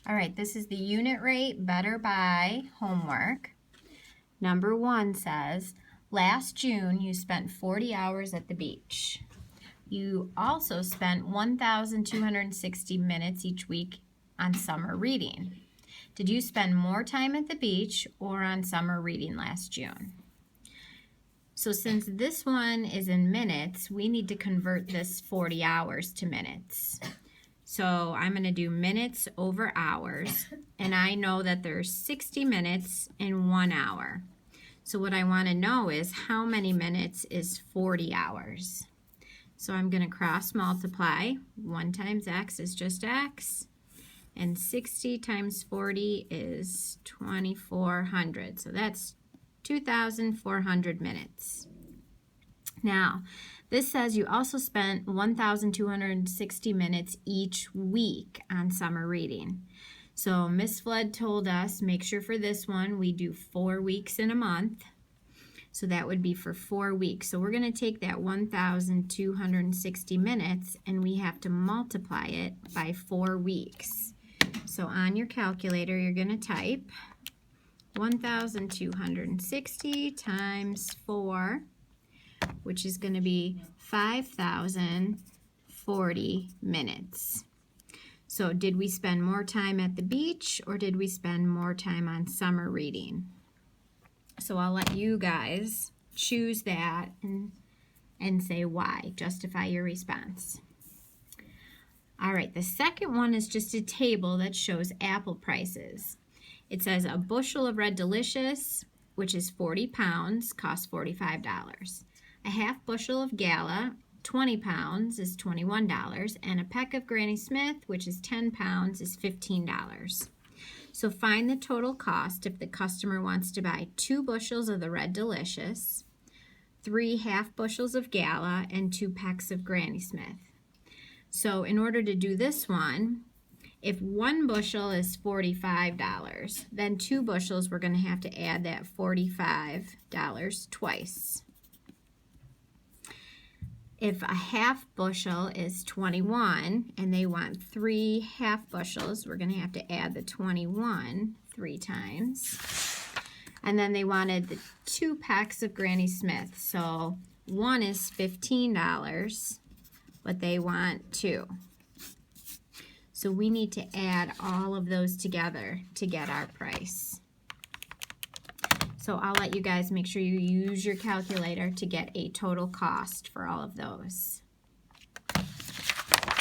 All right, this is the unit rate better buy homework. Number 1 says, last June you spent 40 hours at the beach. You also spent 1,260 minutes each week on summer reading. Did you spend more time at the beach or on summer reading last June? So since this one is in minutes, we need to convert this 40 hours to minutes. So I'm going to do minutes over hours, and I know that there's 60 minutes in 1 hour. So what I want to know is how many minutes is 40 hours. So I'm going to cross multiply. 1 times x is just x, and 60 times 40 is 2,400. So that's 2,400 minutes. Now, this says you also spent 1,260 minutes each week on summer reading. So Miss Flood told us, make sure for this one we do 4 weeks in a month. So that would be for 4 weeks. So we're going to take that 1,260 minutes and we have to multiply it by 4 weeks. So on your calculator, you're going to type 1,260 times 4, which is going to be 5,040 minutes. So did we spend more time at the beach or did we spend more time on summer reading? So I'll let you guys choose that and say why. Justify your response. All right, the second one is just a table that shows apple prices. It says a bushel of Red Delicious, which is 40 pounds, costs $45. A half bushel of Gala, 20 pounds, is $21. And a peck of Granny Smith, which is 10 pounds, is $15. So find the total cost if the customer wants to buy 2 bushels of the Red Delicious, 3 half bushels of Gala, and 2 packs of Granny Smith. So in order to do this one, if 1 bushel is $45, then 2 bushels we're going to have to add that $45 twice. If a half bushel is 21 and they want 3 half bushels, we're going to have to add the 21 3 times. And then they wanted the 2 packs of Granny Smith. So one is $15, but they want 2. So we need to add all of those together to get our price. So I'll let you guys make sure you use your calculator to get a total cost for all of those.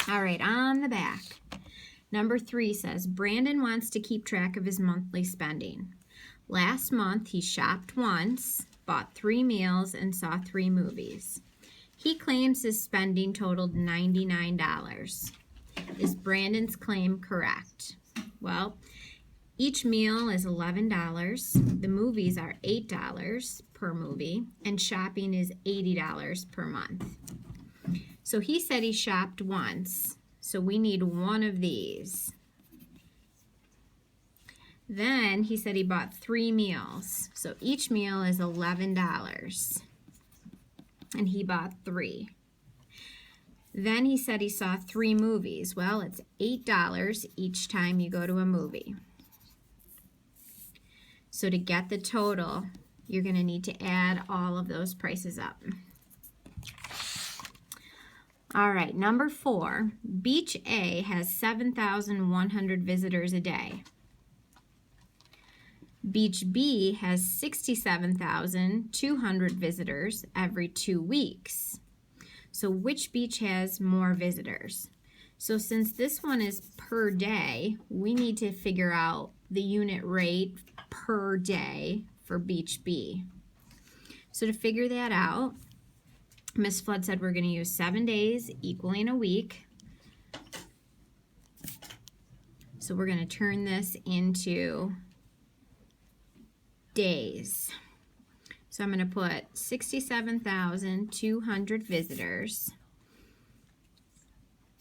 All right, on the back, number 3 says, Brandon wants to keep track of his monthly spending. Last month, he shopped once, bought 3 meals, and saw 3 movies. He claims his spending totaled $99. Is Brandon's claim correct? Well, each meal is $11, the movies are $8 per movie, and shopping is $80 per month. So he said he shopped once, so we need one of these. Then he said he bought 3 meals, so each meal is $11, and he bought 3. Then he said he saw 3 movies. Well, it's $8 each time you go to a movie. So to get the total, you're going to need to add all of those prices up. All right, number 4, Beach A has 7,100 visitors a day. Beach B has 67,200 visitors every 2 weeks. So which beach has more visitors? So since this one is per day, we need to figure out the unit rate per day for Beach B. So to figure that out, Miss Flood said we're going to use 7 days equaling a week. So we're going to turn this into days. So I'm going to put 67,200 visitors.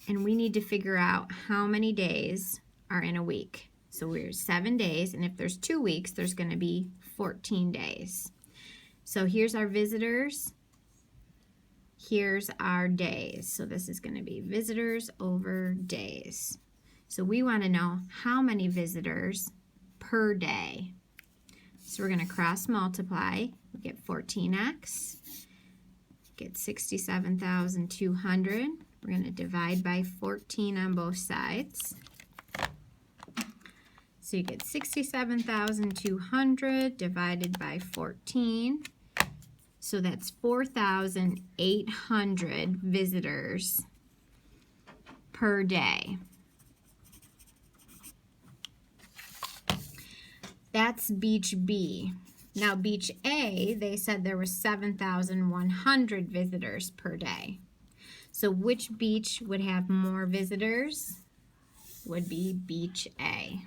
And we need to figure out how many days are in a week. So we're 7 days, and if there's 2 weeks, there's going to be 14 days. So here's our visitors. Here's our days. So this is going to be visitors over days. So we want to know how many visitors per day. So we're going to cross multiply. We get 14x, get 67,200. We're going to divide by 14 on both sides. So you get 67,200 divided by 14. So that's 4,800 visitors per day. That's beach B. Now beach A, they said there was 7,100 visitors per day. So which beach would have more visitors? Would be beach A.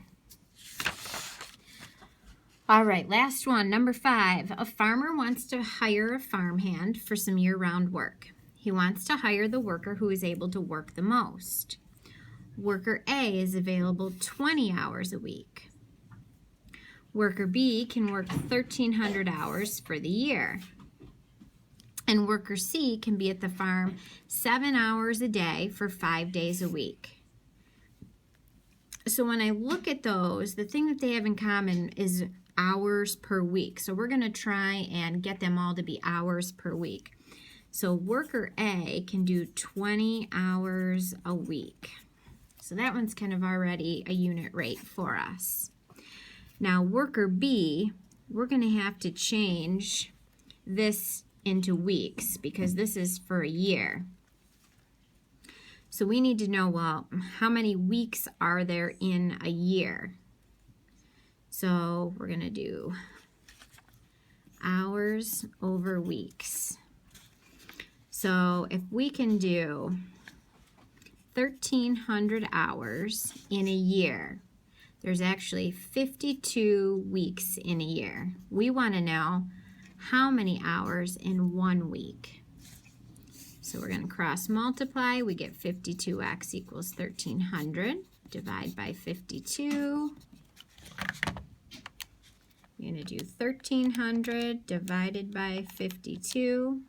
All right, last one, number 5. A farmer wants to hire a farmhand for some year-round work. He wants to hire the worker who is able to work the most. Worker A is available 20 hours a week. Worker B can work 1,300 hours for the year. And worker C can be at the farm 7 hours a day for 5 days a week. So when I look at those, the thing that they have in common is hours per week. So we're going to try and get them all to be hours per week. So worker A can do 20 hours a week. So that one's kind of already a unit rate for us. Now worker B, we're going to have to change this into weeks because this is for a year. So we need to know, well, how many weeks are there in a year? So we're going to do hours over weeks. So if we can do 1,300 hours in a year, there's actually 52 weeks in a year. We want to know how many hours in 1 week. So we're going to cross multiply. We get 52x equals 1,300. Divide by 52. You're going to do 1,300 divided by 52.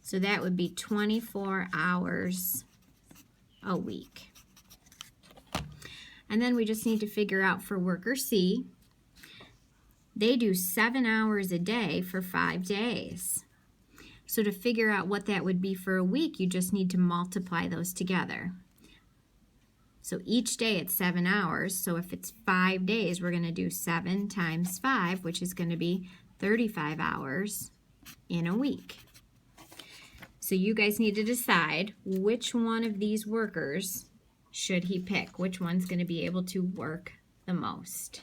So that would be 24 hours a week. And then we just need to figure out for worker C, they do 7 hours a day for 5 days. So to figure out what that would be for a week, you just need to multiply those together. So each day it's 7 hours. So if it's 5 days, we're going to do 7 times 5, which is going to be 35 hours in a week. So you guys need to decide which one of these workers should he pick? Which one's going to be able to work the most?